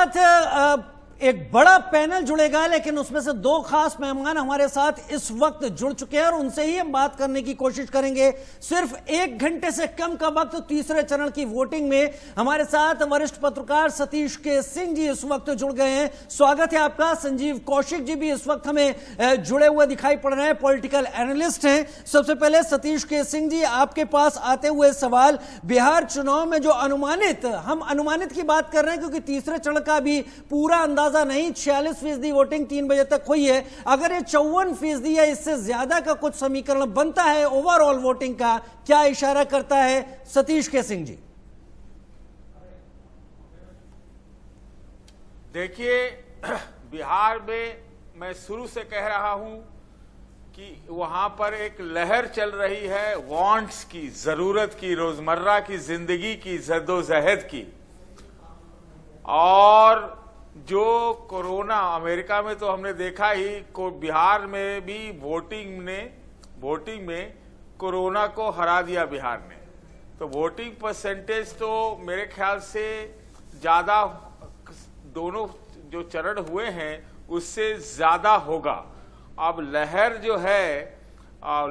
साथ एक बड़ा पैनल जुड़ेगा, लेकिन उसमें से दो खास मेहमान हमारे साथ इस वक्त जुड़ चुके हैं और उनसे ही हम बात करने की कोशिश करेंगे। सिर्फ 1 घंटे से कम का वक्त तीसरे चरण की वोटिंग में हमारे साथ वरिष्ठ पत्रकार सतीश के सिंह जी इस वक्त जुड़ गए हैं। स्वागत है आपका। संजीव कौशिक जी भी इस वक्त हमें जुड़े हुए दिखाई पड़ रहे हैं, पॉलिटिकल एनालिस्ट हैं। सबसे पहले सतीश के सिंह जी, आपके पास आते हुए सवाल, बिहार चुनाव में जो हम अनुमानित की बात कर रहे हैं क्योंकि तीसरे चरण का भी पूरा अंदाजा नहीं, 46% वोटिंग 3 बजे तक हुई है। अगर ये 54% या इससे ज्यादा का कुछ समीकरण बनता है ओवरऑल वोटिंग का, क्या इशारा करता है सतीश के सिंह जी? देखिए, बिहार में मैं शुरू से कह रहा हूं कि वहां पर एक लहर चल रही है वांट्स की, जरूरत की, रोजमर्रा की जिंदगी की, जद्दोजहद की। और जो कोरोना, अमेरिका में तो हमने देखा ही, बिहार में भी वोटिंग में कोरोना को हरा दिया बिहार ने। तो वोटिंग परसेंटेज तो मेरे ख्याल से ज्यादा, दोनों जो चरण हुए हैं उससे ज्यादा होगा। अब लहर जो है,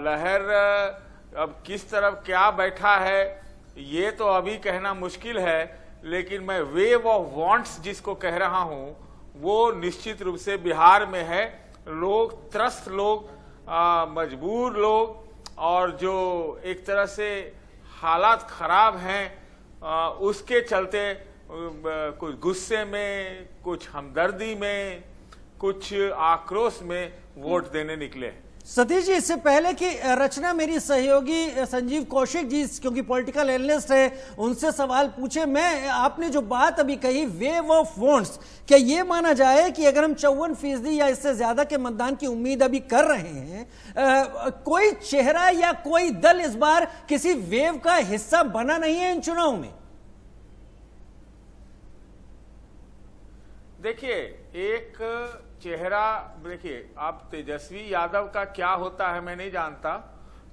लहर अब किस तरफ क्या बैठा है ये तो अभी कहना मुश्किल है, लेकिन मैं वेव ऑफ वांट्स जिसको कह रहा हूं वो निश्चित रूप से बिहार में है। लोग, त्रस्त लोग, मजबूर लोग, और जो एक तरह से हालात खराब हैं, उसके चलते कुछ गुस्से में, कुछ हमदर्दी में, कुछ आक्रोश में वोट देने निकले। सतीश जी, इससे पहले कि रचना मेरी सहयोगी संजीव कौशिक जी, क्योंकि पॉलिटिकल एनालिस्ट है, उनसे सवाल पूछे, मैं आपने जो बात अभी कही वेव ऑफ वांट्स, क्या ये माना जाए कि अगर हम 54% या इससे ज्यादा के मतदान की उम्मीद अभी कर रहे हैं, कोई चेहरा या कोई दल इस बार किसी वेव का हिस्सा बना नहीं है इन चुनाव में? देखिए, एक चेहरा, देखिए, आप तेजस्वी यादव का क्या होता है मैं नहीं जानता,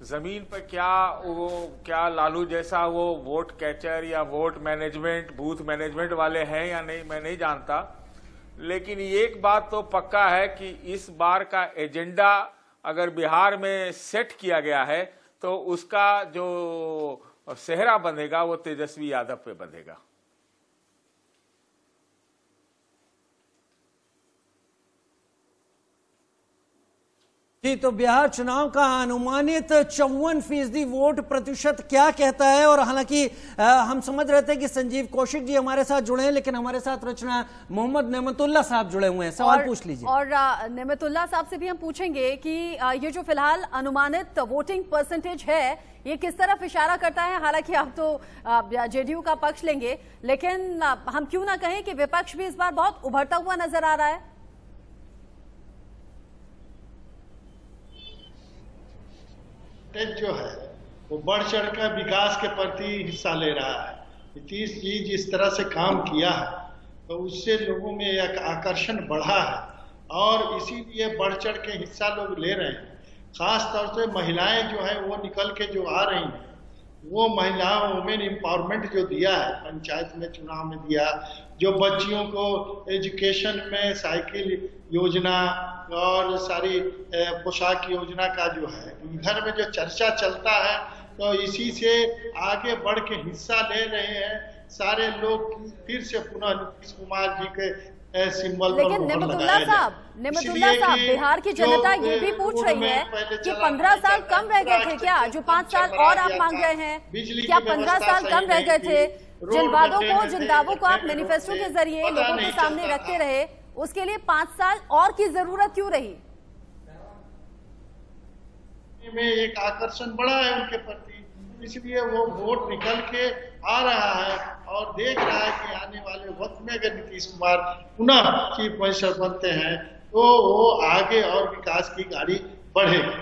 जमीन पर क्या लालू जैसा वो वोट कैचर या वोट मैनेजमेंट, बूथ मैनेजमेंट वाले हैं या नहीं, मैं नहीं जानता। लेकिन एक बात तो पक्का है कि इस बार का एजेंडा अगर बिहार में सेट किया गया है तो उसका जो सेहरा बंधेगा वो तेजस्वी यादव पे बंधेगा। जी, तो बिहार चुनाव का अनुमानित 54% वोट प्रतिशत क्या कहता है? और हालांकि हम समझ रहे थे कि संजीव कौशिक जी हमारे साथ जुड़े हैं, लेकिन हमारे साथ रचना मोहम्मद नेमतुल्लाह साहब जुड़े हुए हैं। सवाल पूछ लीजिए। और नेमतुल्लाह साहब से भी हम पूछेंगे कि ये जो फिलहाल अनुमानित वोटिंग परसेंटेज है, ये किस तरफ इशारा करता है? हालांकि आप तो जेडीयू का पक्ष लेंगे, लेकिन हम क्यों ना कहें कि विपक्ष भी इस बार बहुत उभरता हुआ नजर आ रहा है। जो है वो बढ़ चढ़कर विकास के प्रति हिस्सा ले रहा है। नीतीश जी जिस तरह से काम किया है तो उससे लोगों में एक आकर्षण बढ़ा है और इसीलिए बढ़ चढ़ के हिस्सा लोग ले रहे हैं। खास तौर से महिलाएं जो है वो निकल के जो आ रही हैं, वो महिलाओं वुमेन एम्पावरमेंट जो दिया है, पंचायत में चुनाव में दिया, जो बच्चियों को एजुकेशन में साइकिल योजना और सारी पोशाक योजना का जो है घर में जो चर्चा चलता है, तो इसी से आगे बढ़ के हिस्सा ले रहे हैं सारे लोग। फिर से पुनः नीतीश कुमार जी के सिंबल पर लेकिन नेमतुल्लाह साहब, बिहार की जनता ये भी पूछ रही है कि 15 साल कम रह गए थे क्या? जो 5 साल और आप मांग रहे हैं, क्या 15 साल कम रह गए थे? जिन वादों को, जिन दावों को आप मैनिफेस्टो के जरिए लोगों के सामने रखते रहे, उसके लिए 5 साल और की जरूरत क्यों रही? में एक आकर्षण बढ़ा है उनके प्रति, इसलिए वो वोट निकल के आ रहा है और देख रहा है कि आने वाले वक्त में अगर नीतीश कुमार पुनः चीफ मिनिस्टर बनते हैं तो वो आगे और विकास की गाड़ी बढ़ेगी।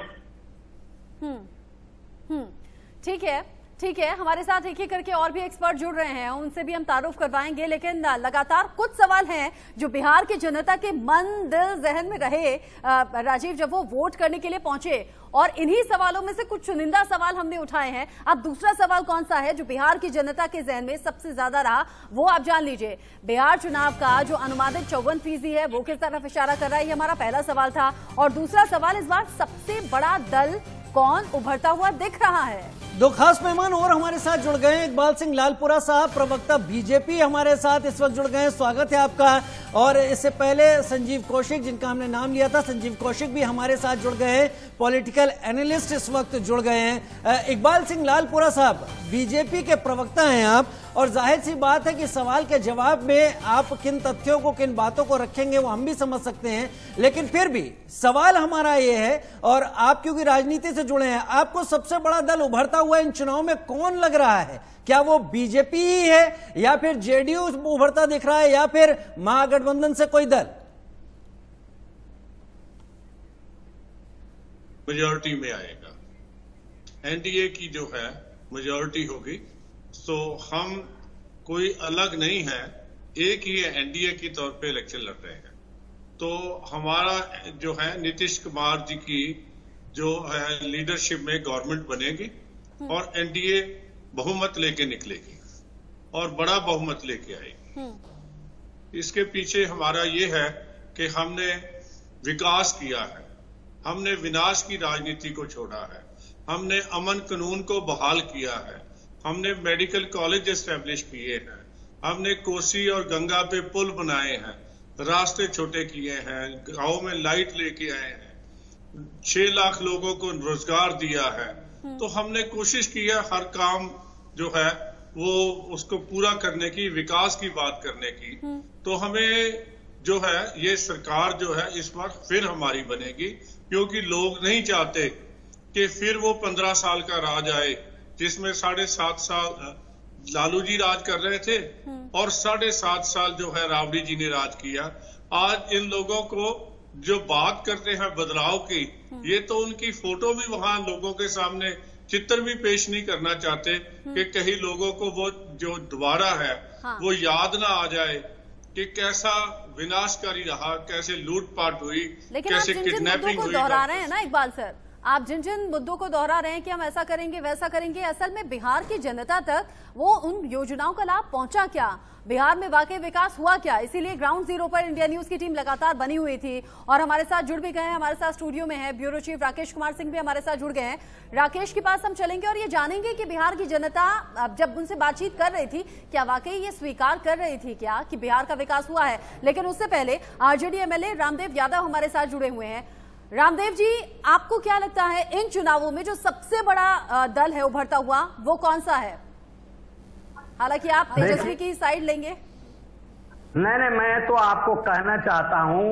ठीक है, ठीक है, हमारे साथ एक एक करके और भी एक्सपर्ट जुड़ रहे हैं, उनसे भी हम तारुफ करवाएंगे, लेकिन लगातार कुछ सवाल हैं जो बिहार की जनता के मन दिल जहन में रहे राजीव, जब वो वोट करने के लिए पहुंचे, और इन्हीं सवालों में से कुछ चुनिंदा सवाल हमने उठाए हैं। अब दूसरा सवाल कौन सा है जो बिहार की जनता के जहन में सबसे ज्यादा रहा, वो आप जान लीजिए। बिहार चुनाव का जो अनुमानित 54% है वो किस तरफ इशारा कर रहा है, ये हमारा पहला सवाल था। और दूसरा सवाल, इस बार सबसे बड़ा दल कौन उभरता हुआ दिख रहा है। दो खास मेहमान और हमारे साथ जुड़ गए हैं। इकबाल सिंह लालपुरा साहब, प्रवक्ता बीजेपी, हमारे साथ इस वक्त जुड़ गए हैं, स्वागत है आपका। और इससे पहले संजीव कौशिक, जिनका हमने नाम लिया था, संजीव कौशिक भी हमारे साथ जुड़ गए हैं, पॉलिटिकल एनालिस्ट इस वक्त जुड़ गए हैं। इकबाल सिंह लालपुरा साहब, बीजेपी के प्रवक्ता हैं आप, और जाहिर सी बात है कि सवाल के जवाब में आप किन तथ्यों को, किन बातों को रखेंगे वो हम भी समझ सकते हैं, लेकिन फिर भी सवाल हमारा ये है, और आप क्योंकि राजनीति से जुड़े हैं, आपको सबसे बड़ा दल उभरता हुआ इन चुनाव में कौन लग रहा है? क्या वो बीजेपी ही है, या फिर जेडीयू उभरता दिख रहा है, या फिर महागठबंधन से कोई दल? मेजॉरिटी में आएगा, एनडीए की जो है मेजॉरिटी होगी। तो हम कोई अलग नहीं है, एक ही एनडीए के तौर पे इलेक्शन लड़ रहे हैं। तो हमारा जो है नीतीश कुमार जी की जो है लीडरशिप में गवर्नमेंट बनेगी और एनडीए बहुमत लेके निकलेगी और बड़ा बहुमत लेके आएगी। इसके पीछे हमारा ये है कि हमने विकास किया है, हमने विनाश की राजनीति को छोड़ा है, हमने अमन कानून को बहाल किया है, हमने मेडिकल कॉलेज एस्टेब्लिश किए हैं, हमने कोसी और गंगा पे पुल बनाए हैं, रास्ते छोटे किए हैं, गांव में लाइट लेके आए हैं, 6 लाख लोगों को रोजगार दिया है। तो हमने कोशिश की है हर काम जो है वो उसको पूरा करने की, विकास की बात करने की। तो हमें जो है ये सरकार जो है इस बार फिर हमारी बनेगी, क्योंकि लोग नहीं चाहते कि फिर वो 15 साल का राज आए जिसमें 7.5 साल लालू जी राज कर रहे थे और 7.5 साल जो है राबड़ी जी ने राज किया। आज इन लोगों को जो बात करते हैं बदलाव की, ये तो उनकी फोटो भी वहां लोगों के सामने, चित्र भी पेश नहीं करना चाहते कि कहीं लोगों को वो जो दोबारा है वो याद ना आ जाए कि कैसा विनाशकारी रहा, कैसे लूटपाट हुई, कैसे किडनैपिंग हुई। दोहरा रहे हैं ना इकबाल सर, आप जिन जिन मुद्दों को दोहरा रहे हैं कि हम ऐसा करेंगे वैसा करेंगे, असल में बिहार की जनता तक वो उन योजनाओं का लाभ पहुंचा क्या, बिहार में वाकई विकास हुआ क्या? इसीलिए ग्राउंड जीरो पर इंडिया न्यूज की टीम लगातार बनी हुई थी और हमारे साथ जुड़ भी गए हैं। हमारे साथ स्टूडियो में है ब्यूरो चीफ राकेश कुमार सिंह भी हमारे साथ जुड़ गए हैं। राकेश के पास हम चलेंगे और ये जानेंगे कि बिहार की जनता जब उनसे बातचीत कर रही थी, क्या वाकई ये स्वीकार कर रही थी क्या कि बिहार का विकास हुआ है? लेकिन उससे पहले आरजेडी एमएलए रामदेव यादव हमारे साथ जुड़े हुए हैं। रामदेव जी, आपको क्या लगता है इन चुनावों में जो सबसे बड़ा दल है उभरता हुआ वो कौन सा है? हालांकि आप तेजस्वी की साइड लेंगे। नहीं, मैं तो आपको कहना चाहता हूं,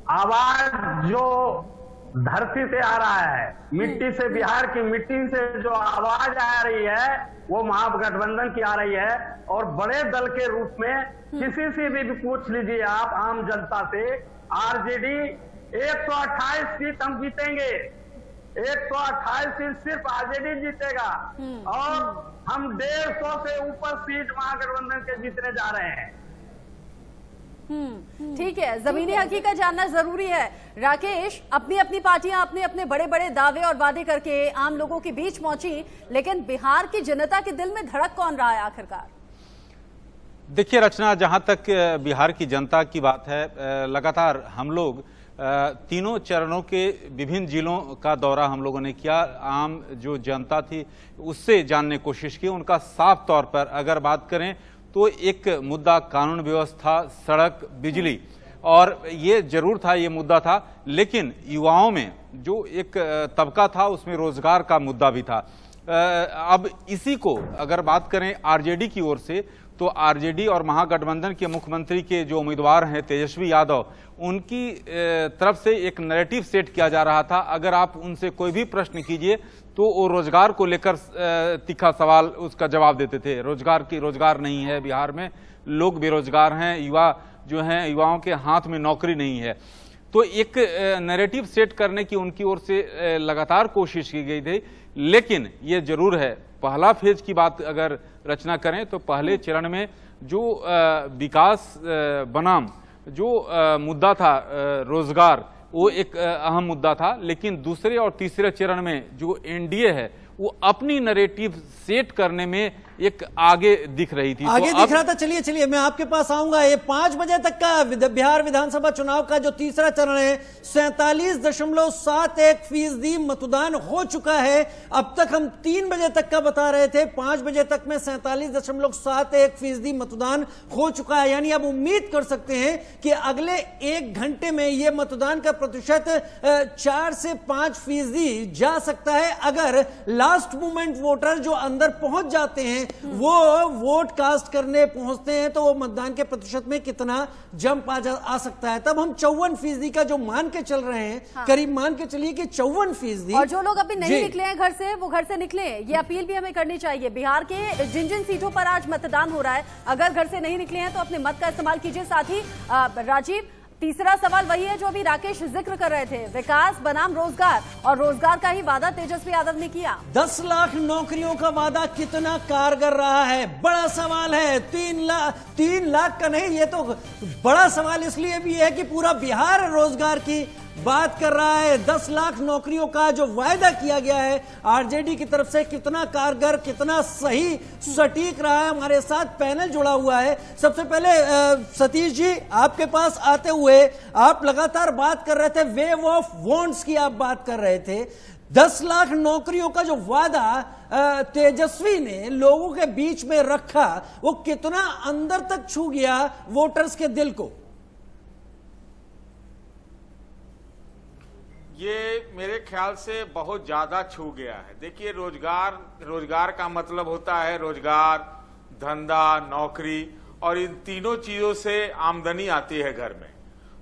आवाज जो धरती से आ रहा है, मिट्टी से, बिहार की मिट्टी से जो आवाज आ रही है वो महागठबंधन की आ रही है। और बड़े दल के रूप में किसी से भी पूछ लीजिए आप आम जनता से, आरजेडी 128 सीट हम जीतेंगे, 128 सीट सिर्फ आरजेडी जीतेगा और हम 150 से ऊपर सीट महागठबंधन के जीतने जा रहे हैं। ठीक है, जमीनी हकीकत जानना जरूरी है। राकेश, अपनी अपनी पार्टियां अपने अपने बड़े बड़े दावे और वादे करके आम लोगों के बीच पहुंची, लेकिन बिहार की जनता के दिल में धड़क कौन रहा है आखिरकार? देखिए रचना, जहां तक बिहार की जनता की बात है, लगातार हम लोग तीनों चरणों के विभिन्न जिलों का दौरा हम लोगों ने किया, आम जो जनता थी उससे जानने की कोशिश की। उनका साफ तौर पर अगर बात करें तो एक मुद्दा कानून व्यवस्था, सड़क, बिजली, और ये जरूर था, ये मुद्दा था, लेकिन युवाओं में जो एक तबका था उसमें रोजगार का मुद्दा भी था। अब इसी को अगर बात करें आरजेडी की ओर से, तो आरजेडी और महागठबंधन के मुख्यमंत्री के जो उम्मीदवार हैं तेजस्वी यादव, उनकी तरफ से एक नैरेटिव सेट किया जा रहा था। अगर आप उनसे कोई भी प्रश्न कीजिए तो वो रोजगार को लेकर तीखा सवाल उसका जवाब देते थे। रोजगार नहीं है बिहार में, लोग बेरोजगार हैं, युवा जो हैं, युवाओं के हाथ में नौकरी नहीं है। तो एक नैरेटिव सेट करने की उनकी ओर से लगातार कोशिश की गई थी। लेकिन ये जरूर है पहला फेज की बात अगर रचना करें तो पहले चरण में जो विकास बनाम जो मुद्दा था रोजगार, वो एक अहम मुद्दा था। लेकिन दूसरे और तीसरे चरण में जो एनडीए है वो अपनी नैरेटिव सेट करने में एक आगे दिख रही थी, आगे दिख रहा था। चलिए मैं आपके पास आऊंगा। ये 5 बजे तक का बिहार विधानसभा चुनाव का जो तीसरा चरण है, 47.71% मतदान हो चुका है। अब तक हम 3 बजे तक का बता रहे थे, 5 बजे तक में 47.71% मतदान हो चुका है। यानी अब उम्मीद कर सकते हैं कि अगले 1 घंटे में यह मतदान का प्रतिशत 4 से 5% जा सकता है। अगर लास्ट मोमेंट वोटर जो अंदर पहुंच जाते हैं, वो वोट कास्ट करने पहुंचते हैं, तो वो मतदान के प्रतिशत में कितना जंप आ सकता है। तब हम 54% का जो मान के चल रहे हैं, हाँ। करीब मान के चलिए कि 54%। और जो लोग अभी नहीं निकले हैं घर से, वो घर से निकले। ये अपील भी हमें करनी चाहिए। बिहार के जिन सीटों पर आज मतदान हो रहा है, अगर घर से नहीं निकले हैं तो अपने मत का इस्तेमाल कीजिए। साथ ही राजीव, तीसरा सवाल वही है जो अभी राकेश जिक्र कर रहे थे, विकास बनाम रोजगार, और रोजगार का ही वादा तेजस्वी यादव ने किया। 10 लाख नौकरियों का वादा कितना कारगर रहा है, बड़ा सवाल है। 3 लाख का नहीं, ये तो बड़ा सवाल इसलिए भी है कि पूरा बिहार रोजगार की बात कर रहा है। 10 लाख नौकरियों का जो वायदा किया गया है आरजेडी की तरफ से, कितना कारगर, कितना सही, सटीक रहा है। हमारे साथ पैनल जुड़ा हुआ है। सबसे पहले सतीश जी, आपके पास आते हुए आप लगातार बात कर रहे थे, वेव ऑफ वांट्स की आप बात कर रहे थे। 10 लाख नौकरियों का जो वादा तेजस्वी ने लोगों के बीच में रखा, वो कितना अंदर तक छू गया वोटर्स के दिल को? ये मेरे ख्याल से बहुत ज्यादा छू गया है। देखिए, रोजगार का मतलब होता है रोजगार, धंधा, नौकरी, और इन तीनों चीजों से आमदनी आती है घर में।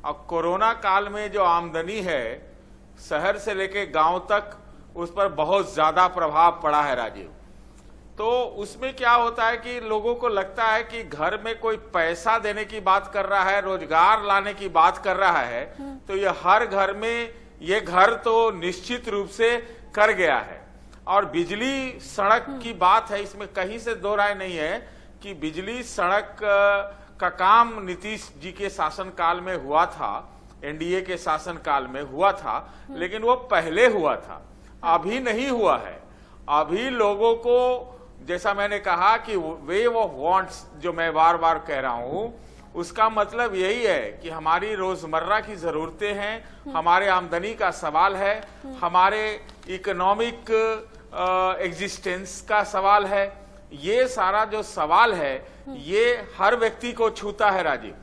अब कोरोना काल में जो आमदनी है, शहर से लेके गांव तक, उस पर बहुत ज्यादा प्रभाव पड़ा है राजीव। तो उसमें क्या होता है कि लोगों को लगता है कि घर में कोई पैसा देने की बात कर रहा है, रोजगार लाने की बात कर रहा है, तो ये हर घर में ये घर तो निश्चित रूप से कर गया है। और बिजली सड़क की बात है, इसमें कहीं से दो राय नहीं है कि बिजली सड़क का काम नीतीश जी के शासनकाल में हुआ था, एनडीए के शासनकाल में हुआ था, लेकिन वो पहले हुआ था, अभी नहीं हुआ है। अभी लोगों को, जैसा मैंने कहा कि वेव ऑफ वांट्स जो मैं बार बार कह रहा हूं, उसका मतलब यही है कि हमारी रोजमर्रा की जरूरतें हैं, हमारे आमदनी का सवाल है, हमारे इकोनॉमिक एग्जिस्टेंस का सवाल है। ये सारा जो सवाल है, ये हर व्यक्ति को छूता है राजीव।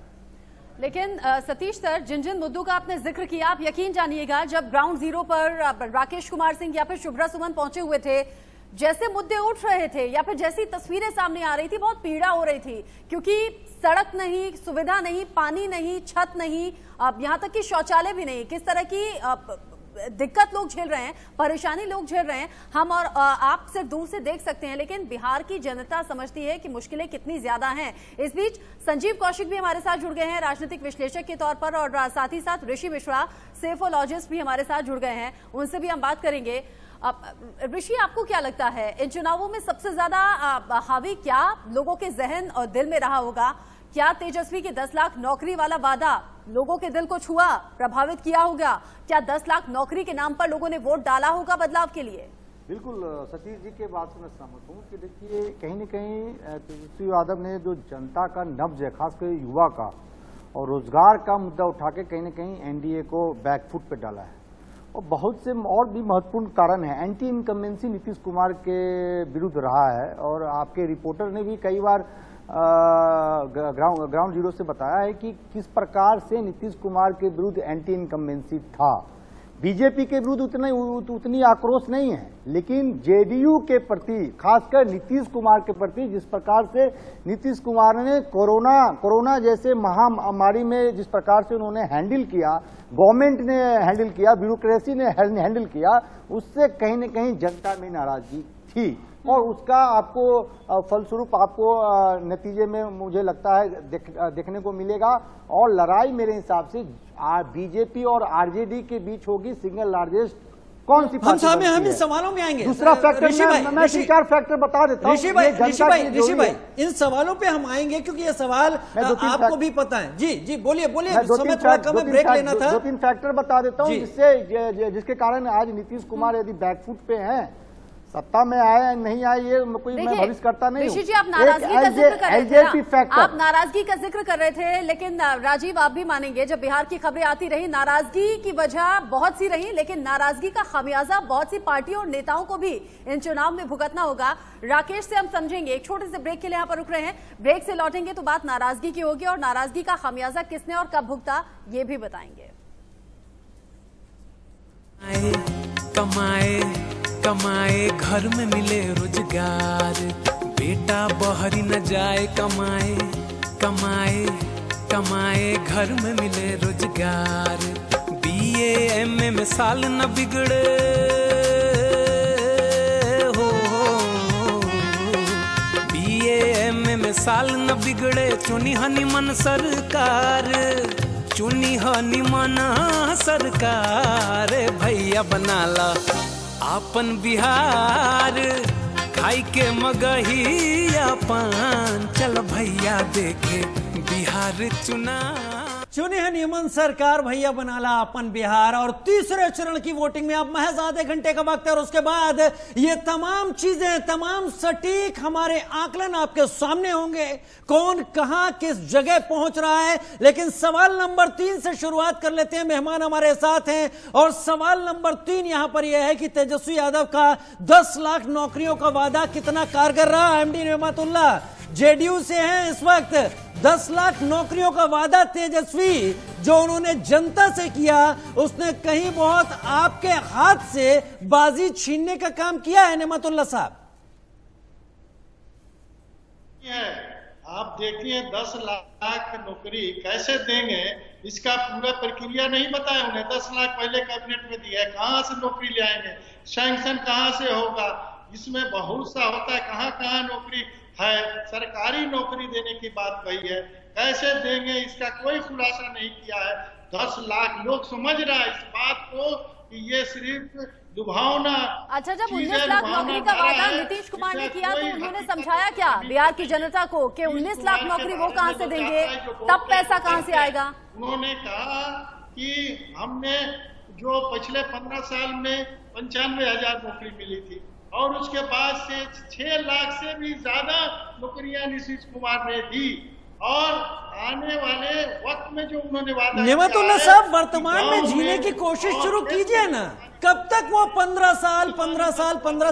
लेकिन सतीश सर, जिन मुद्दों का आपने जिक्र किया, आप यकीन जानिएगा, जब ग्राउंड जीरो पर राकेश कुमार सिंह या फिर शुभ्रा सुमन पहुंचे हुए थे, जैसे मुद्दे उठ रहे थे या फिर जैसी तस्वीरें सामने आ रही थी, बहुत पीड़ा हो रही थी। क्योंकि सड़क नहीं, सुविधा नहीं, पानी नहीं, छत नहीं, यहाँ तक कि शौचालय भी नहीं। किस तरह की दिक्कत लोग झेल रहे हैं, परेशानी लोग झेल रहे हैं, हम और आप सिर्फ दूर से देख सकते हैं, लेकिन बिहार की जनता समझती है कि मुश्किलें कितनी ज्यादा हैं। इस बीच संजीव कौशिक भी हमारे साथ जुड़ गए हैं राजनीतिक विश्लेषक के तौर पर, और साथ ही साथ ऋषि मिश्रा सेफोलॉजिस्ट भी हमारे साथ जुड़ गए हैं, उनसे भी हम बात करेंगे। ऋषि, आपको क्या लगता है, इन चुनावों में सबसे ज्यादा हावी क्या लोगों के जहन और दिल में रहा होगा? क्या तेजस्वी के 10 लाख नौकरी वाला वादा लोगों के दिल को छुआ, प्रभावित किया होगा? क्या 10 लाख नौकरी के नाम पर लोगों ने वोट डाला होगा बदलाव के लिए? बिल्कुल सतीश जी के बात से मैं सहमत हूँ कि देखिए, कहीं न कहीं तेजस्वी यादव ने जो जनता का नब्ज है, खासकर युवा का और रोजगार का मुद्दा उठा के कहीं न कहीं एनडीए को बैकफुट पे डाला है। और बहुत से और भी महत्वपूर्ण कारण है। एंटी इनकम्बेंसी नीतीश कुमार के विरुद्ध रहा है, और आपके रिपोर्टर ने भी कई बार ग्राउंड जीरो से बताया है कि किस प्रकार से नीतीश कुमार के विरुद्ध एंटी इनकम्बेंसी था। बीजेपी के विरुद्ध उतनी आक्रोश नहीं है, लेकिन जेडीयू के प्रति, खासकर नीतीश कुमार के प्रति, जिस प्रकार से नीतीश कुमार ने कोरोना जैसे महामारी में जिस प्रकार से उन्होंने हैंडल किया, गवर्नमेंट ने हैंडल किया, ब्यूरोक्रेसी ने हैंडल किया, उससे कहीं न कहीं जनता में नाराजगी थी। और उसका आपको फलस्वरूप आपको नतीजे में मुझे लगता है देखने को मिलेगा। और लड़ाई मेरे हिसाब से बीजेपी और आरजेडी के बीच होगी सिंगल लार्जेस्ट कौन सी पार्टी हम बनती इन है? सवालों में आएंगे। दूसरा फैक्टर मैं 3-4 फैक्टर बता देता हूँ। ऋषि भाई इन सवालों पे हम आएंगे क्योंकि ये सवाल आपको भी पता है। जी बोलिए, समय थोड़ा कम है, ब्रेक लेना था। 2-3 फैक्टर बता देता हूँ जिसके कारण आज नीतीश कुमार यदि बैकफुट पे हैं, सत्ता में आए नहीं आए ये कोई मैं भविष्य करता नहीं हूं। ऋषि जी, आप नाराजगी का जिक्र कर रहे थे, आप नाराजगी का जिक्र कर रहे थे, लेकिन राजीव आप भी मानेंगे जब बिहार की खबरें आती रही, नाराजगी की वजह बहुत सी रही, लेकिन नाराजगी का खामियाजा बहुत सी पार्टियों और नेताओं को भी इन चुनाव में भुगतना होगा। राकेश से हम समझेंगे, एक छोटे से ब्रेक के लिए यहाँ पर रुक रहे हैं, ब्रेक से लौटेंगे तो बात नाराजगी की होगी और नाराजगी का खामियाजा किसने और कब भुगता ये भी बताएंगे। कमाए घर में मिले रोजगार, बेटा बहरी न जाए कमाए घर में मिले रोजगार, BA MA में साल न बिगड़े हो, BA MA में साल न बिगड़े, चुनी हनी मन सरकार, चुनी हनी मन सरकार, भैया बना ला आपन बिहार, खाई के मगहिया पान, चल भैया देखे बिहार चुना, चुनी है नियमन सरकार, भैया बनाला अपन बिहार। और तीसरे चरण की वोटिंग में अब महज आधे घंटे का वक्त है और उसके बाद ये तमाम चीजें, तमाम सटीक हमारे आकलन आपके सामने होंगे, कौन कहां किस जगह पहुंच रहा है। लेकिन सवाल नंबर 3 से शुरुआत कर लेते हैं। मेहमान हमारे साथ हैं और सवाल नंबर 3 यहां पर यह है कि तेजस्वी यादव का 10 लाख नौकरियों का वादा कितना कारगर रहा। एमडी नेमतुल्लाह जेडीयू से हैं इस वक्त। 10 लाख नौकरियों का वादा तेजस्वी जो उन्होंने जनता से किया, उसने कहीं बहुत आपके हाथ से बाजी छीनने का काम किया है नेमतुल्लाह साहब। आप देखिए 10 लाख नौकरी कैसे देंगे, इसका पूरा प्रक्रिया नहीं बताया उन्हें। 10 लाख पहले कैबिनेट में दिया है, कहां से नौकरी ले आएंगे, सैंक्शन कहां से होगा, इसमें बहुत सा होता है, कहां कहां नौकरी है, सरकारी नौकरी देने की बात कही है, कैसे देंगे इसका कोई खुलासा नहीं किया है। 10 लाख लोग समझ रहा है इस बात को कि ये सिर्फ लुभावना। अच्छा, जब 19 लाख नौकरी का वादा नीतीश कुमार ने किया तो उन्होंने समझाया क्या बिहार की जनता को कि 19 लाख नौकरी वो कहां से देंगे, तब पैसा कहां से आएगा? उन्होंने कहा कि हमने जो पिछले 15 साल में 95,000 नौकरी मिली थी और उसके बाद से 6 लाख से भी ज्यादा नौकरियां नीतीश कुमार ने दी, और आने वाले वक्त में जो उन्होंने वादा नेमतुल्लाह साहब वर्तमान में जीने की कोशिश शुरू कीजिए ना। कब तक वो 15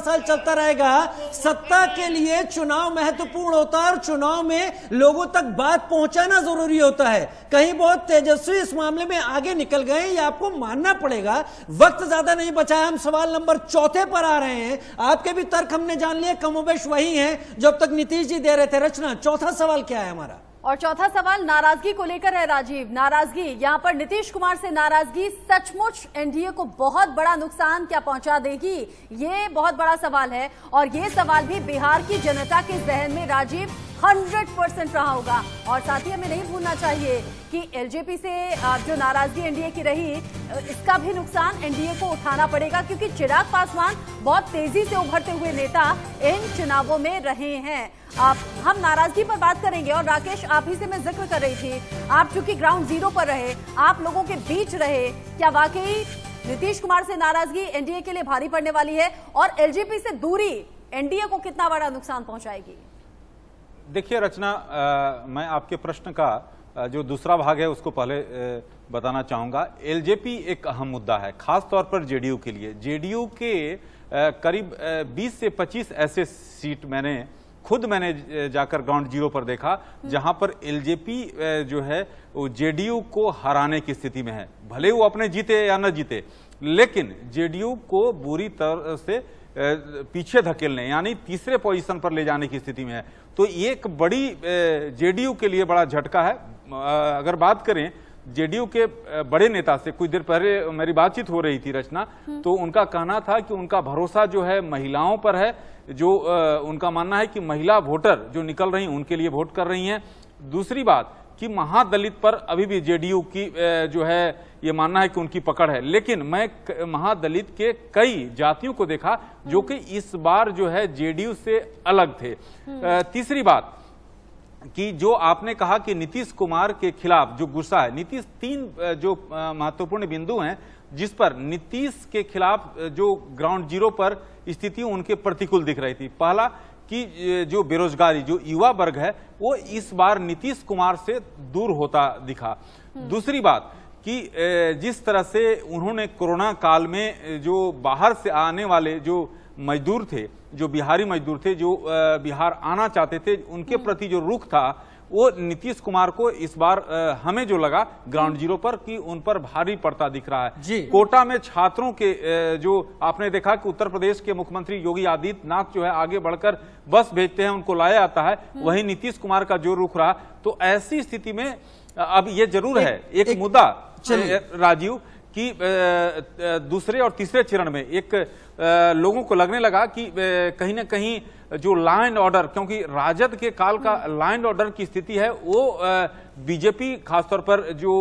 साल चलता रहेगा? सत्ता के लिए चुनाव महत्वपूर्ण होता है और चुनाव में लोगों तक बात पहुंचाना जरूरी होता है। कहीं बहुत तेजस्वी इस मामले में आगे निकल गए, ये आपको मानना पड़ेगा। वक्त ज्यादा नहीं बचा है, हम सवाल नंबर 4 पर आ रहे हैं। आपके भी तर्क हमने जान लिए, कमोबेश वही हैं जो अब तक नीतीश जी दे रहे थे। रचना, चौथा सवाल क्या है हमारा? और चौथा सवाल नाराजगी को लेकर है राजीव। नाराजगी, यहाँ पर नीतीश कुमार से नाराजगी सचमुच एनडीए को बहुत बड़ा नुकसान क्या पहुंचा देगी, ये बहुत बड़ा सवाल है। और ये सवाल भी बिहार की जनता के जहन में राजीव 100% रहा होगा। और साथ ही हमें नहीं भूलना चाहिए कि एलजेपी से जो नाराजगी एनडीए की रही, इसका भी नुकसान एनडीए को उठाना पड़ेगा, क्योंकि चिराग पासवान बहुत तेजी से उभरते हुए नेता इन चुनावों में रहे हैं। हम नाराजगी पर बात करेंगे और राकेश, आप ही से मैं जिक्र कर रही थी, आप चूंकि ग्राउंड जीरो पर रहे, आप लोगों के बीच रहे, क्या वाकई नीतीश कुमार से नाराजगी एनडीए के लिए भारी पड़ने वाली है और एलजेपी से दूरी एनडीए को कितना बड़ा नुकसान पहुंचाएगी? देखिए रचना, मैं आपके प्रश्न का जो दूसरा भाग है उसको पहले बताना चाहूंगा। एलजेपी एक अहम मुद्दा है, खास तौर पर जेडीयू के लिए। जेडीयू के करीब 20 से 25 ऐसे सीट मैंने जाकर ग्राउंड जीरो पर देखा जहां पर एलजेपी जो है वो जेडीयू को हराने की स्थिति में है। भले वो अपने जीते या न जीते, लेकिन जेडीयू को बुरी तरह से पीछे धकेलने यानी तीसरे पोजीशन पर ले जाने की स्थिति में है। तो ये एक बड़ी जेडीयू के लिए बड़ा झटका है। अगर बात करें जेडीयू के बड़े नेता से, कुछ देर पहले मेरी बातचीत हो रही थी रचना, तो उनका कहना था कि उनका भरोसा जो है महिलाओं पर है, जो उनका मानना है कि महिला वोटर जो निकल रही हैं उनके लिए वोट कर रही हैं। दूसरी बात कि महादलित पर अभी भी जेडीयू की जो है ये मानना है कि उनकी पकड़ है। लेकिन मैं महादलित के कई जातियों को देखा जो कि इस बार जो है जेडीयू से अलग थे। तीसरी बात कि जो आपने कहा कि नीतीश कुमार के खिलाफ जो गुस्सा है, नीतीश तीन जो महत्वपूर्ण बिंदु हैं जिस पर नीतीश के खिलाफ जो ग्राउंड जीरो पर स्थिति उनके प्रतिकूल दिख रही थी। पहला कि जो बेरोजगारी, जो युवा वर्ग है वो इस बार नीतीश कुमार से दूर होता दिखा। दूसरी बात कि जिस तरह से उन्होंने कोरोना काल में जो बाहर से आने वाले जो मजदूर थे, जो बिहारी मजदूर थे, जो बिहार आना चाहते थे, उनके प्रति जो रुख था वो नीतीश कुमार को इस बार हमें जो लगा ग्राउंड जीरो पर कि उन पर भारी पड़ता दिख रहा है। कोटा में छात्रों के जो आपने देखा कि उत्तर प्रदेश के मुख्यमंत्री योगी आदित्यनाथ जो है आगे बढ़कर बस भेजते हैं, उनको लाया जाता है, वही नीतीश कुमार का जो रुख रहा। तो ऐसी स्थिति में अब ये जरूर है एक मुद्दा राजीव कि दूसरे और तीसरे चरण में एक लोगों को लगने लगा कि कहीं ना कहीं जो लॉ एंड ऑर्डर, क्योंकि राजद के काल का लॉ एंड ऑर्डर की स्थिति है वो बीजेपी खासतौर पर जो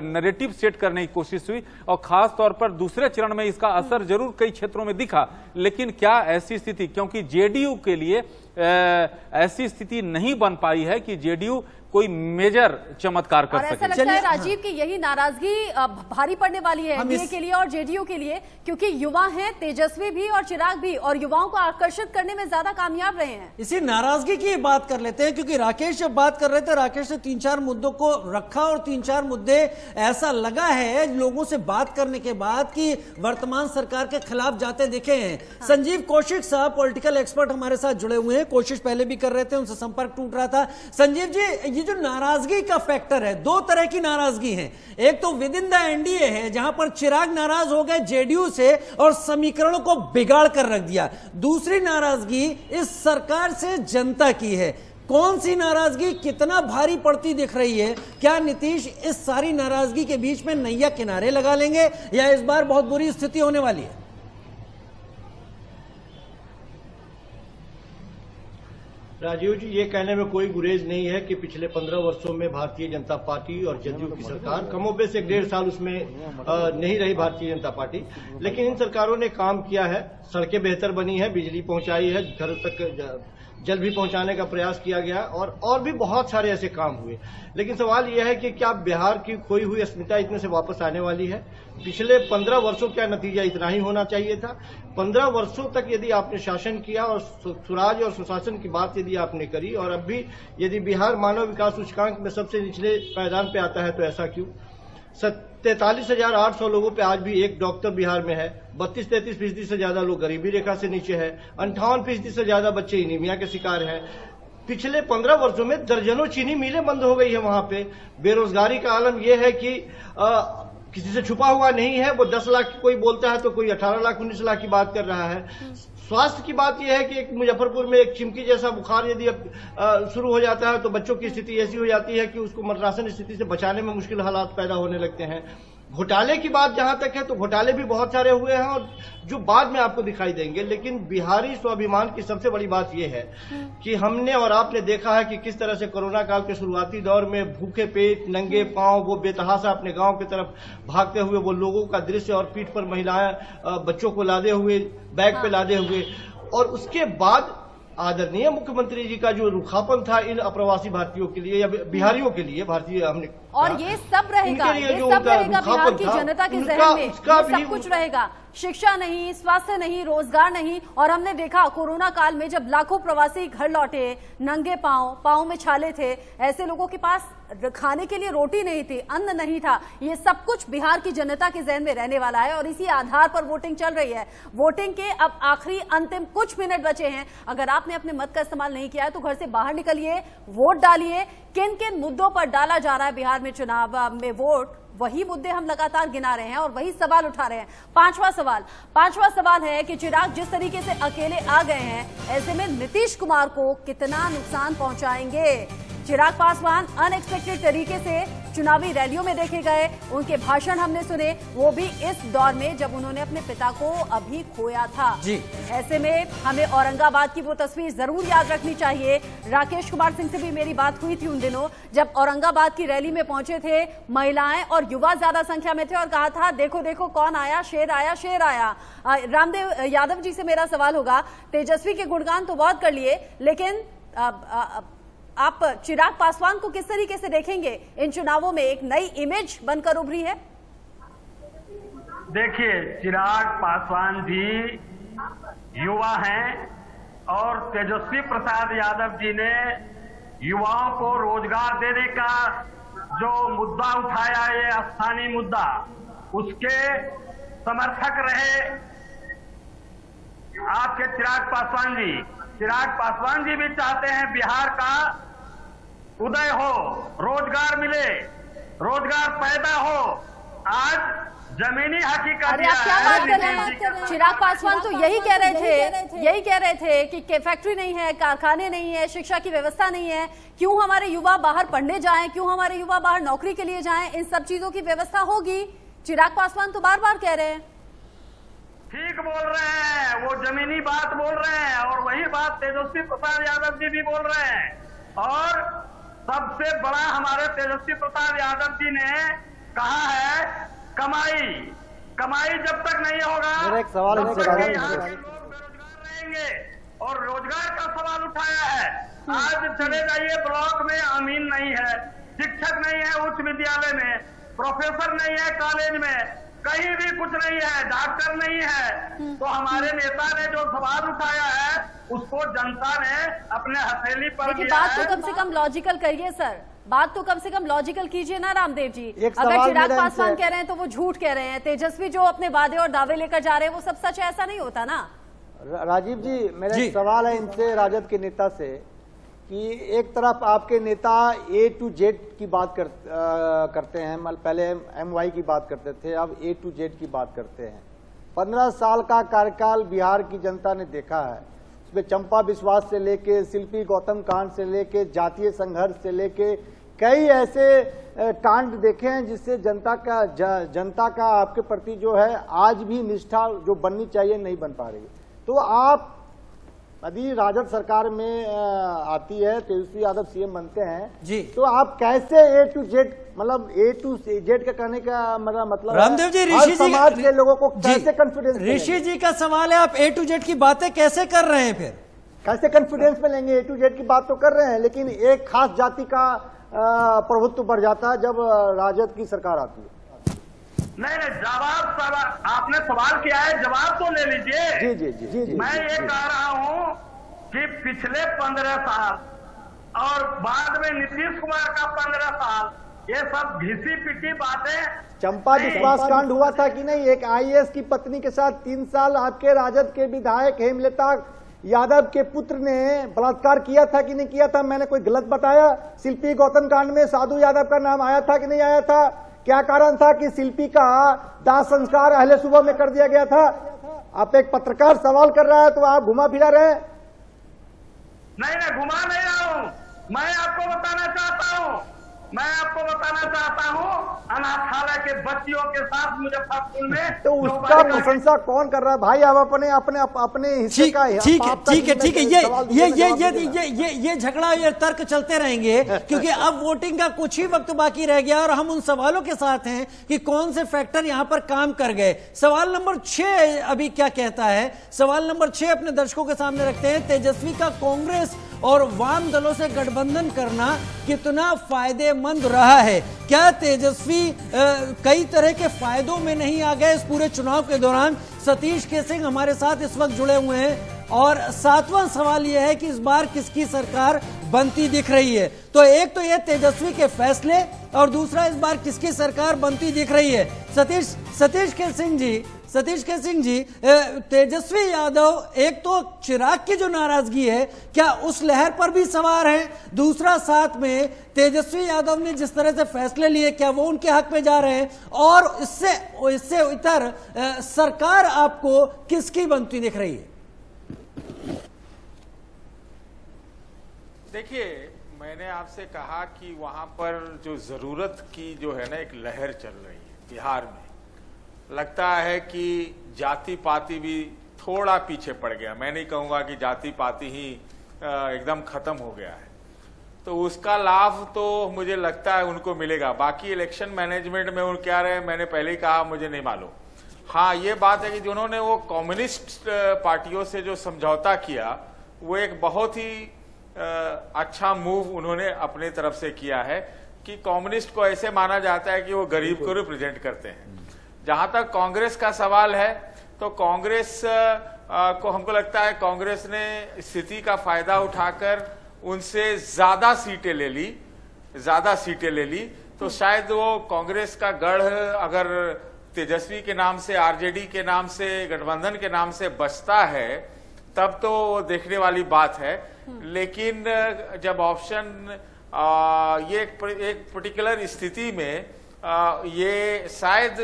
नैरेटिव सेट करने की कोशिश हुई और खास तौर पर दूसरे चरण में इसका असर जरूर कई क्षेत्रों में दिखा। लेकिन क्या ऐसी स्थिति, क्योंकि जेडीयू के लिए ऐसी स्थिति नहीं बन पाई है कि जेडीयू कोई मेजर चमत्कार कर सके। ऐसा लगता है राजीव की यही नाराजगी भारी पड़ने वाली है एनडीए के लिए और जेडीयू के लिए, क्योंकि युवा हैं, तेजस्वी भी और चिराग भी, और युवाओं को आकर्षित करने में ज्यादा कामयाब रहे हैं। इसी नाराजगी की बात कर लेते हैं, क्योंकि राकेश जब बात कर रहे थे, राकेश ने 3-4 मुद्दों को रखा और 3-4 मुद्दे ऐसा लगा है लोगों से बात करने के बाद कि वर्तमान सरकार के खिलाफ जाते दिखे हैं। संजीव कौशिक साहब पॉलिटिकल एक्सपर्ट हमारे साथ जुड़े हुए हैं, कोशिश पहले भी कर रहे थे, उनसे संपर्क टूट रहा था। संजीव जी, ये जो नाराजगी का फैक्टर है, दो तरह की नाराजगी है। एक तो विद इन द एनडीए है जहां पर चिराग नाराज हो गए जेडीयू से और समीकरणों को बिगाड़ कर रख दिया। दूसरी नाराजगी इस सरकार से जनता की है। कौन सी नाराजगी कितना भारी पड़ती दिख रही है? क्या नीतीश इस सारी नाराजगी के बीच में नैया किनारे लगा लेंगे या इस बार बहुत बुरी स्थिति होने वाली है? राजीव जी, ये कहने में कोई गुरेज नहीं है कि पिछले 15 वर्षों में भारतीय जनता पार्टी और जदयू की सरकार, कमोबेश 1-1.5 साल उसमें नहीं रही भारतीय जनता पार्टी, लेकिन इन सरकारों ने काम किया है। सड़कें बेहतर बनी है, बिजली पहुंचाई है, घर तक जल भी पहुंचाने का प्रयास किया गया और भी बहुत सारे ऐसे काम हुए। लेकिन सवाल यह है कि क्या बिहार की खोई हुई अस्मिता इतने से वापस आने वाली है? पिछले 15 वर्षों का नतीजा इतना ही होना चाहिए था। 15 वर्षों तक यदि आपने शासन किया और सुराज और सुशासन की बात यदि आपने करी और अब भी यदि बिहार मानव विकास सूचकांक में सबसे निचले पायदान पे आता है तो ऐसा क्यों? 43,800 लोगों पे आज भी एक डॉक्टर बिहार में है। 32-33% से ज्यादा लोग गरीबी रेखा से नीचे है। 58% से ज्यादा बच्चे एनीमिया के शिकार हैं। पिछले 15 वर्षों में दर्जनों चीनी मिलें बंद हो गई है। वहां पे बेरोजगारी का आलम यह है कि किसी से छुपा हुआ नहीं है। वो 10 लाख कोई बोलता है तो कोई 18 लाख 19 लाख की बात कर रहा है। स्वास्थ्य की बात यह है कि एक मुजफ्फरपुर में एक चिमकी जैसा बुखार यदि शुरू हो जाता है तो बच्चों की स्थिति ऐसी हो जाती है कि उसको मरनासन स्थिति से बचाने में मुश्किल हालात पैदा होने लगते हैं। घोटाले की बात जहां तक है तो घोटाले भी बहुत सारे हुए हैं और जो बाद में आपको दिखाई देंगे। लेकिन बिहारी स्वाभिमान की सबसे बड़ी बात यह है कि हमने और आपने देखा है कि किस तरह से कोरोना काल के शुरुआती दौर में भूखे पेट नंगे पांव वो बेतहाशा अपने गांव की तरफ भागते हुए वो लोगों का दृश्य और पीठ पर महिलाएं बच्चों को लादे हुए बैग पे लादे हुए, और उसके बाद आदरणीय मुख्यमंत्री जी का जो रुखापन था इन अप्रवासी भारतीयों के लिए या बिहारियों के लिए, भारतीय हमने और ये सब रहेगा, ये सब रहेगा बिहार की जनता के जहन में, सब कुछ रहेगा। शिक्षा नहीं, स्वास्थ्य नहीं, रोजगार नहीं। और हमने देखा कोरोना काल में जब लाखों प्रवासी घर लौटे नंगे पांव में छाले थे, ऐसे लोगों के पास खाने के लिए रोटी नहीं थी, अन्न नहीं था। ये सब कुछ बिहार की जनता के जहन में रहने वाला है और इसी आधार पर वोटिंग चल रही है। वोटिंग के अब आखिरी अंतिम कुछ मिनट बचे हैं। अगर आपने अपने मत का इस्तेमाल नहीं किया है तो घर से बाहर निकलिए, वोट डालिए। किन किन मुद्दों पर डाला जा रहा है बिहार में चुनाव में वोट, वही मुद्दे हम लगातार गिना रहे हैं और वही सवाल उठा रहे हैं। पांचवा सवाल है कि चिराग जिस तरीके से अकेले आ गए हैं, ऐसे में नीतीश कुमार को कितना नुकसान पहुंचाएंगे? चिराग पासवान अनएक्सपेक्टेड तरीके से चुनावी रैलियों में देखे गए, उनके भाषण हमने सुने, वो भी इस दौर में जब उन्होंने अपने पिता को अभी खोया था जी। ऐसे में हमें औरंगाबाद की वो तस्वीर जरूर याद रखनी चाहिए। राकेश कुमार सिंह से भी मेरी बात हुई थी उन दिनों जब औरंगाबाद की रैली में पहुंचे थे, महिलाएं और युवा ज्यादा संख्या में थे और कहा था देखो देखो कौन आया, शेर आया, शेर आया। रामदेव यादव जी से मेरा सवाल होगा, तेजस्वी के गुणगान तो बहुत कर लिए, लेकिन आप चिराग पासवान को किस तरीके से देखेंगे? इन चुनावों में एक नई इमेज बनकर उभरी है। देखिए, चिराग पासवान जी युवा हैं और तेजस्वी प्रसाद यादव जी ने युवाओं को रोजगार देने का जो मुद्दा उठाया, ये स्थानीय मुद्दा, उसके समर्थक रहे आपके चिराग पासवान जी। चिराग पासवान जी भी चाहते हैं बिहार का उदय हो, रोजगार मिले, रोजगार पैदा हो। आज जमीनी हकीकत अरे आप क्या बात कर रहे हैं? चिराग पासवान तो यही कह रहे थे कि फैक्ट्री नहीं है, कारखाने नहीं है, शिक्षा की व्यवस्था नहीं है, क्यों हमारे युवा बाहर पढ़ने जाएं, क्यों हमारे युवा बाहर नौकरी के लिए जाएं, इन सब चीजों की व्यवस्था होगी। चिराग पासवान तो बार बार कह रहे हैं। ठीक बोल रहे हैं, वो जमीनी बात बोल रहे हैं और वही बात तेजस्वी प्रसाद यादव जी भी बोल रहे हैं। और सबसे बड़ा हमारे तेजस्वी प्रसाद यादव जी ने कहा है कमाई जब तक नहीं होगा मेरा एक सवाल तब इनसे तक है। यहाँ के लोग बेरोजगार रहेंगे और रोजगार का सवाल उठाया है। आज चले जाइए ब्लॉक में अमीन नहीं है, शिक्षक नहीं है उच्च विद्यालय में, प्रोफेसर नहीं है कॉलेज में, कहीं भी कुछ नहीं है, डॉक्टर नहीं है। तो हमारे नेता ने जो सवाल उठाया है उसको जनता ने अपने हथेली पर लिया बात है। तो कम से कम लॉजिकल करिए सर, बात तो कम से कम लॉजिकल कीजिए ना रामदेव जी। एक अगर सवाल चिराग मेरा पासवान इनसे- कह रहे हैं तो वो झूठ कह रहे हैं, तेजस्वी जो अपने वादे और दावे लेकर जा रहे हैं वो सब सच है, ऐसा नहीं होता ना। राजीव जी, मेरा जी। एक सवाल है इनसे, राजद के नेता से, कि एक तरफ आपके नेता A to Z की बात करते हैं, पहले MY की बात करते थे, अब A to Z की बात करते हैं। 15 साल का कार्यकाल बिहार की जनता ने देखा है, उसमें चंपा विश्वास से लेके शिल्पी गौतम कांड से लेके जातीय संघर्ष से लेके कई ऐसे कांड देखे हैं जिससे जनता का आपके प्रति जो है आज भी निष्ठा जो बननी चाहिए नहीं बन पा रही। तो आप यदि राजद सरकार में आती है, तेजस्वी यादव CM बनते हैं जी, तो आप कैसे A to Z, मतलब A to Z का कहने का मतलब रामदेव जी, हर ऋषि जी समाज के लोगों को जी, कैसे कॉन्फिडेंस ऋषि जी का सवाल है, आप A to Z की बातें कैसे कर रहे हैं? फिर कैसे कॉन्फिडेंस में लेंगे? A to Z की बात तो कर रहे हैं, लेकिन एक खास जाति का प्रभुत्व बढ़ जाता है जब राजद की सरकार आती है। नहीं, जवाब आपने सवाल किया है, जवाब तो ले लीजिए। जी जी जी जी, जी मैं ये कह रहा हूँ कि पिछले 15 साल और बाद में नीतीश कुमार का 15 साल, ये सब घिसी पिटी बातें। चंपा विश्वास कांड हुआ था कि नहीं? एक IAS की पत्नी के साथ 3 साल आपके राजद के विधायक हेमलता यादव के पुत्र ने बलात्कार किया था कि नहीं किया था? मैंने कोई गलत बताया? शिल्पी गौतम कांड में साधु यादव का नाम आया था कि नहीं आया था? क्या कारण था कि शिल्पी का दाह संस्कार अहले सुबह में कर दिया गया था? आप एक पत्रकार सवाल कर रहा है तो आप घुमा फिरा रहे हैं। नहीं, घुमा नहीं रहा हूँ, मैं आपको बताना चाहता हूँ अनाथालय के बच्चियों के साथ मुजफ्फरपुर में तो उसका प्रशंसा कौन कर रहा है भाई? आप अपने हिस्से का ठीक है, ये झगड़ा, ये तर्क चलते रहेंगे क्योंकि अब वोटिंग का कुछ ही वक्त बाकी रह गया और हम उन सवालों के साथ हैं कि कौन से फैक्टर यहां पर काम कर गए। सवाल नंबर 6 अभी क्या कहता है? सवाल नंबर 6 अपने दर्शकों के सामने रखते हैं। तेजस्वी का कांग्रेस और वाम दलों से गठबंधन करना कितना फायदेमंद रहा है? क्या तेजस्वी कई तरह के फायदों में नहीं आ गए इस पूरे चुनाव के दौरान? सतीश के सिंह हमारे साथ इस वक्त जुड़े हुए हैं और 7वां सवाल यह है कि इस बार किसकी सरकार बनती दिख रही है? तो एक तो ये तेजस्वी के फैसले और दूसरा इस बार किसकी सरकार बनती दिख रही है? सतीश के सिंह जी, तेजस्वी यादव एक तो चिराग की जो नाराजगी है क्या उस लहर पर भी सवार है? दूसरा साथ में तेजस्वी यादव ने जिस तरह से फैसले लिए क्या वो उनके हक में जा रहे हैं? और इससे इतर सरकार आपको किसकी बनती दिख रही है? देखिए, मैंने आपसे कहा कि वहां पर जो जरूरत की जो है ना एक लहर चल रही है बिहार में, लगता है कि जाति पाति भी थोड़ा पीछे पड़ गया। मैं नहीं कहूंगा कि जाति पाति ही एकदम खत्म हो गया है, तो उसका लाभ तो मुझे लगता है उनको मिलेगा। बाकी इलेक्शन मैनेजमेंट में वो क्या रहे, मैंने पहले ही कहा, मुझे नहीं मालूम। हाँ, ये बात है कि जिन्होंने वो कम्युनिस्ट पार्टियों से जो समझौता किया, वो एक बहुत ही अच्छा मूव उन्होंने अपने तरफ से किया है कि कम्युनिस्ट को ऐसे माना जाता है कि वो गरीब को रिप्रेजेंट करते हैं। जहां तक कांग्रेस का सवाल है, तो कांग्रेस को हमको लगता है कांग्रेस ने स्थिति का फायदा उठाकर उनसे ज्यादा सीटें ले ली, तो शायद वो कांग्रेस का गढ़ अगर तेजस्वी के नाम से, आरजेडी के नाम से, गठबंधन के नाम से बचता है, तब तो देखने वाली बात है। लेकिन जब ऑप्शन ये एक पर्टिकुलर स्थिति में ये शायद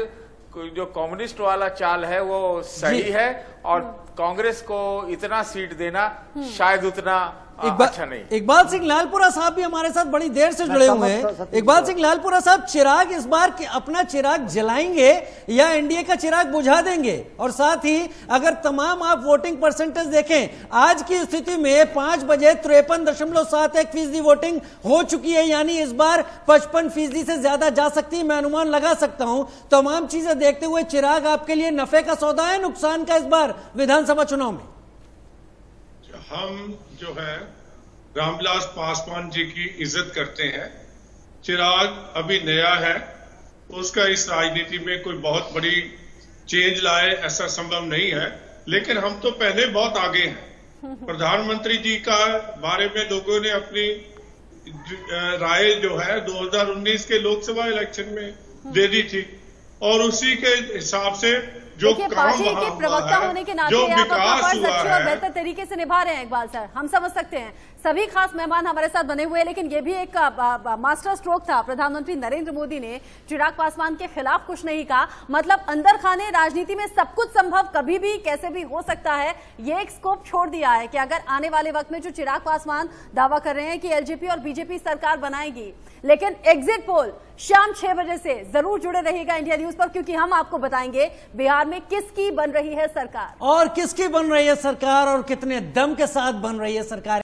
जो कम्युनिस्ट वाला चाल है वो सही है, और कांग्रेस को इतना सीट देना शायद उतना अच्छा नहीं। इकबाल सिंह लालपुरा साहब भी हमारे साथ बड़ी देर से जुड़े हुए हैं। इकबाल सिंह लालपुरा साहब, चिराग इस बार अपना चिराग जलाएंगे या एनडीए का चिराग बुझा देंगे? और साथ ही अगर तमाम आप वोटिंग परसेंटेज देखें, आज की स्थिति में 5 बजे 53.71% वोटिंग हो चुकी है, यानी इस बार 55% से ज्यादा जा सकती है, मैं अनुमान लगा सकता हूं। तमाम चीजें देखते हुए चिराग आपके लिए नफे का सौदा है, नुकसान का इस बार विधानसभा चुनाव में? हम जो है रामविलास पासवान जी की इज्जत करते हैं। चिराग अभी नया है, उसका इस राजनीति में कोई बहुत बड़ी चेंज लाए ऐसा संभव नहीं है, लेकिन हम तो पहले बहुत आगे हैं। प्रधानमंत्री जी का बारे में लोगों ने अपनी राय जो है 2019 के लोकसभा इलेक्शन में दे दी थी, और उसी के हिसाब से जो पार्टी के प्रवक्ता होने के नाते आप अपना फर्ज अच्छे और बेहतर तरीके से निभा रहे हैं इकबाल सर, हम समझ सकते हैं। सभी खास मेहमान हमारे साथ बने हुए हैं, लेकिन ये भी एक मास्टर स्ट्रोक था। प्रधानमंत्री नरेंद्र मोदी ने चिराग पासवान के खिलाफ कुछ नहीं कहा, मतलब अंदर खाने राजनीति में सब कुछ संभव, कभी भी कैसे भी हो सकता है, ये एक स्कोप छोड़ दिया है कि अगर आने वाले वक्त में जो चिराग पासवान दावा कर रहे हैं कि एलजेपी और बीजेपी सरकार बनाएगी, लेकिन एग्जिट पोल शाम 6 बजे से जरूर जुड़े रहिएगा इंडिया न्यूज पर, क्योंकि हम आपको बताएंगे बिहार में किसकी बन रही है सरकार, और किसकी बन रही है सरकार, और कितने दम के साथ बन रही है सरकार।